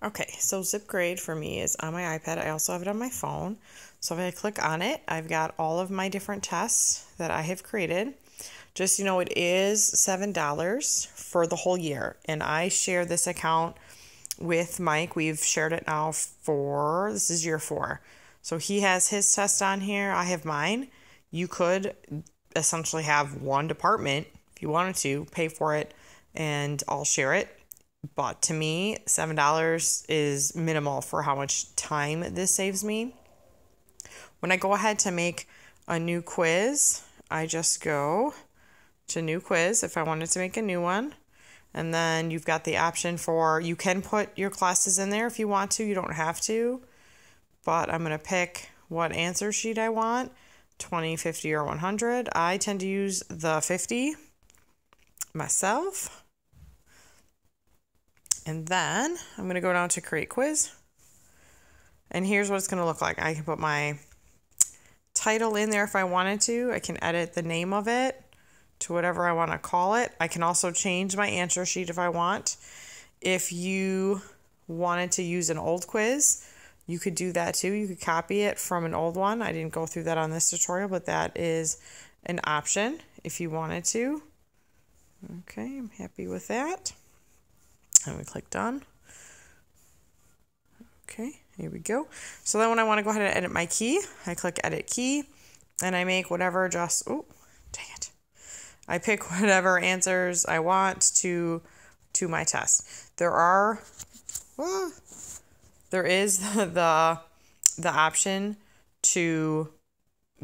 Okay, so Zipgrade for me is on my iPad. I also have it on my phone. So if I click on it, I've got all of my different tests that I have created. Just, it is $7 for the whole year. And I share this account with Mike. We've shared it now this is year 4. So he has his test on here. I have mine. You could essentially have one department if you wanted to pay for it and I'll share it. But to me, $7 is minimal for how much time this saves me. When I go ahead to make a new quiz, I just go to new quiz if I wanted to make a new one. And then you've got the option for, you can put your classes in there if you want to. You don't have to. But I'm going to pick what answer sheet I want, 20, 50, or 100. I tend to use the 50 myself. And then I'm going to go down to create quiz. And here's what it's going to look like. I can put my title in there if I wanted to. I can edit the name of it to whatever I want to call it. I can also change my answer sheet if I want. If you wanted to use an old quiz, you could do that too. You could copy it from an old one. I didn't go through that on this tutorial, but that is an option if you wanted to. Okay, I'm happy with that. And we click done. Okay, here we go. So then when I want to go ahead and edit my key, I click edit key and I make whatever dang it. I pick whatever answers I want to my test. There is the option to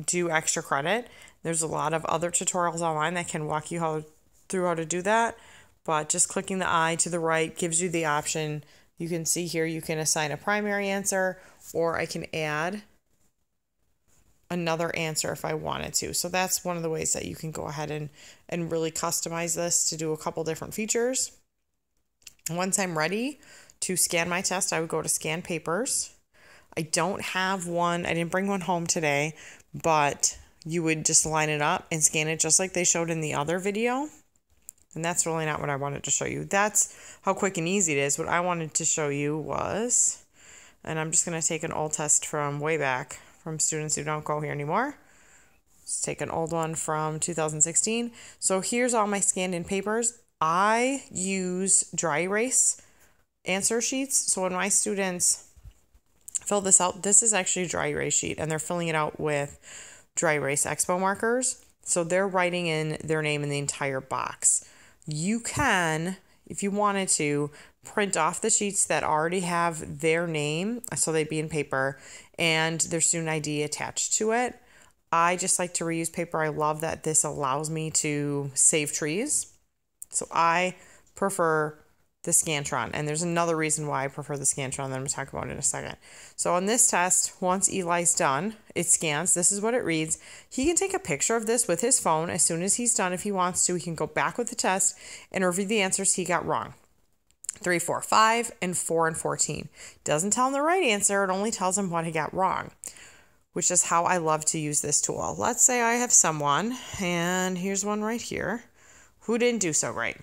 do extra credit. There's a lot of other tutorials online that can walk you through how to do that. But just clicking the I to the right gives you the option. You can see here you can assign a primary answer, or I can add another answer if I wanted to. So that's one of the ways that you can go ahead and really customize this to do a couple different features. Once I'm ready to scan my test, I would go to scan papers. I don't have one. I didn't bring one home today, but you would just line it up and scan it just like they showed in the other video. And that's really not what I wanted to show you. That's how quick and easy it is. What I wanted to show you was, and I'm just going to take an old test from way back from students who don't go here anymore. Let's take an old one from 2016. So here's all my scanned in papers. I use dry erase answer sheets. So when my students fill this out, this is actually a dry erase sheet and they're filling it out with dry erase expo markers. So they're writing in their name in the entire box. You can, if you wanted to, print off the sheets that already have their name, so they'd be in paper, and their student ID attached to it. I just like to reuse paper. I love that this allows me to save trees. So I prefer the Scantron, and there's another reason why I prefer the Scantron that I'm going to talk about in a second. So on this test, once Eli's done, it scans. This is what it reads. He can take a picture of this with his phone as soon as he's done. If he wants to, he can go back with the test and review the answers he got wrong. 3, 4, 5, and 4 and 14. Doesn't tell him the right answer. It only tells him what he got wrong, which is how I love to use this tool. Let's say I have someone, and here's one right here, who didn't do so great.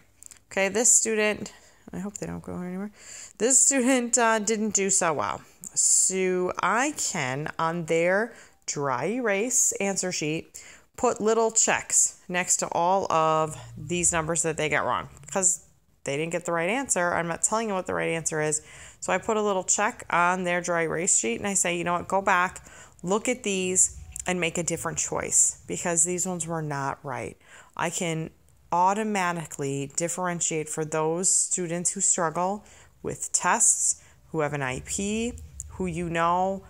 Okay, this student, I hope they don't go anywhere. This student didn't do so well. So I can, on their dry erase answer sheet, put little checks next to all of these numbers that they got wrong because they didn't get the right answer. I'm not telling you what the right answer is. So I put a little check on their dry erase sheet and I say, you know what, go back, look at these and make a different choice because these ones were not right. I can automatically differentiate for those students who struggle with tests, who have an IEP, who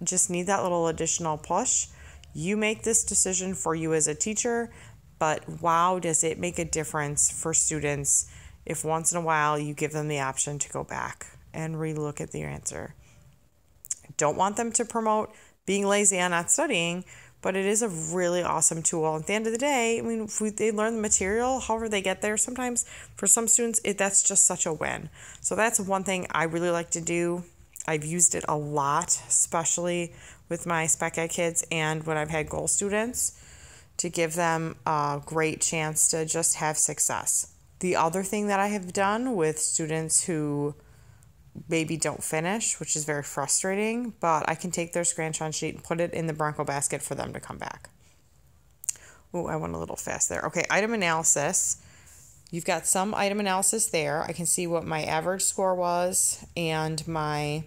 just need that little additional push. You make this decision for you as a teacher, but wow, does it make a difference for students if once in a while you give them the option to go back and relook at their answer. Don't want them to promote being lazy and not studying, but it is a really awesome tool. At the end of the day, if they learn the material, however they get there, sometimes for some students, that's just such a win. So that's one thing I really like to do. I've used it a lot, especially with my spec ed kids and when I've had goal students, to give them a great chance to just have success. The other thing that I have done with students who maybe don't finish, which is very frustrating, but I can take their scratch-on sheet and put it in the Bronco basket for them to come back. Oh, I went a little fast there. Okay, item analysis. You've got some item analysis there. I can see what my average score was and my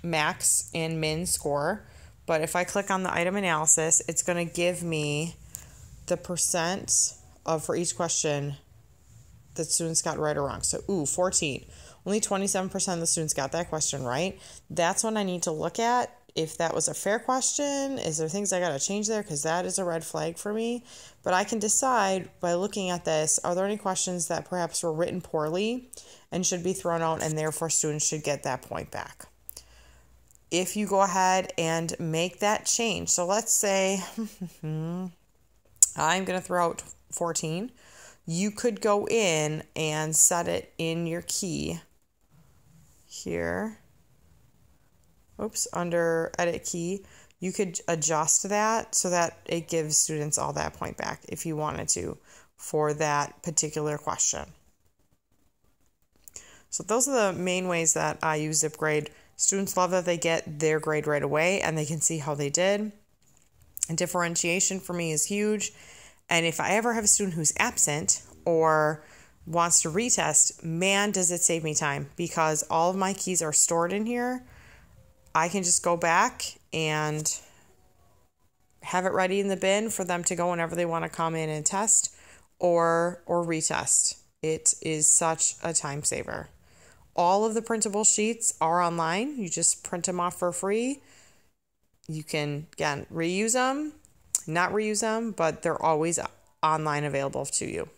max and min score. But if I click on the item analysis, it's going to give me the percent of for each question that students got right or wrong. So, 14. Only 27% of the students got that question right. That's when I need to look at if that was a fair question. Is there things I got to change there? Because that is a red flag for me. But I can decide by looking at this, are there any questions that perhaps were written poorly and should be thrown out, and therefore students should get that point back. If you go ahead and make that change, so let's say I'm going to throw out 14. You could go in and set it in your key here. Oops, under edit key, you could adjust that so that it gives students all that point back if you wanted to for that particular question. So those are the main ways that I use Zipgrade. Students love that they get their grade right away and they can see how they did. And differentiation for me is huge. And if I ever have a student who's absent or wants to retest, man, does it save me time, because all of my keys are stored in here. I can just go back and have it ready in the bin for them to go whenever they want to come in and test or retest. It is such a time saver. All of the printable sheets are online. You just print them off for free. You can, again, reuse them, not reuse them, but they're always online available to you.